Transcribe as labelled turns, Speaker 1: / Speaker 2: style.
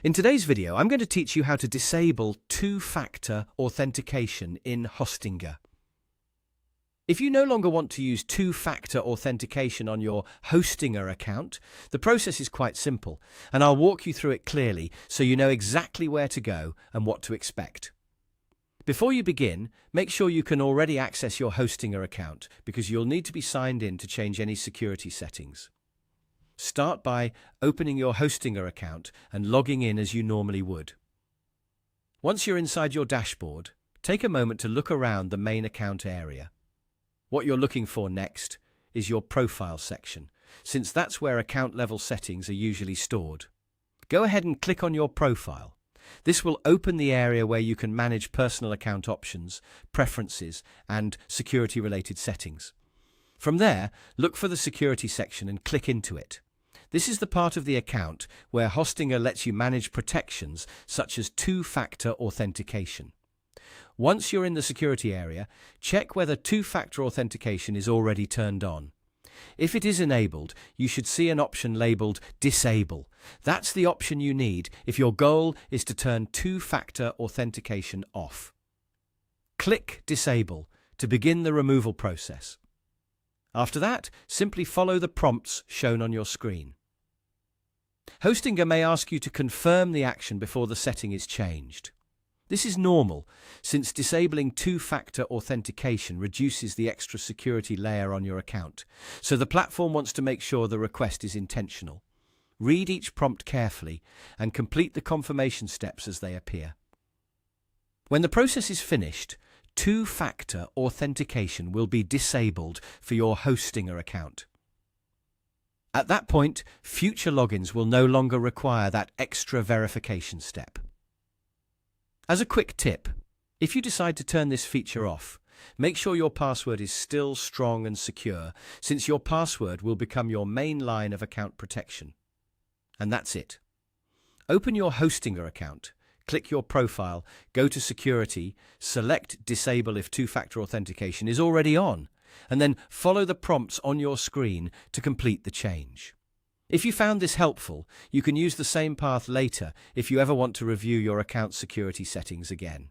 Speaker 1: In today's video, I'm going to teach you how to disable two-factor authentication in Hostinger. If you no longer want to use two-factor authentication on your Hostinger account, the process is quite simple, and I'll walk you through it clearly so you know exactly where to go and what to expect. Before you begin, make sure you can already access your Hostinger account because you'll need to be signed in to change any security settings. Start by opening your Hostinger account and logging in as you normally would. Once you're inside your dashboard, take a moment to look around the main account area. What you're looking for next is your profile section, since that's where account-level settings are usually stored. Go ahead and click on your profile. This will open the area where you can manage personal account options, preferences, and security-related settings. From there, look for the security section and click into it. This is the part of the account where Hostinger lets you manage protections such as two-factor authentication. Once you're in the security area, check whether two-factor authentication is already turned on. If it is enabled, you should see an option labeled Disable. That's the option you need if your goal is to turn two-factor authentication off. Click Disable to begin the removal process. After that, simply follow the prompts shown on your screen. Hostinger may ask you to confirm the action before the setting is changed. This is normal, since disabling two-factor authentication reduces the extra security layer on your account, so the platform wants to make sure the request is intentional. Read each prompt carefully and complete the confirmation steps as they appear. When the process is finished, two-factor authentication will be disabled for your Hostinger account. At that point, future logins will no longer require that extra verification step. As a quick tip, if you decide to turn this feature off, make sure your password is still strong and secure, since your password will become your main line of account protection. And that's it. Open your Hostinger account, click your profile, go to Security, select Disable if two-factor authentication is already on, and then follow the prompts on your screen to complete the change. If you found this helpful, you can use the same path later if you ever want to review your account security settings again.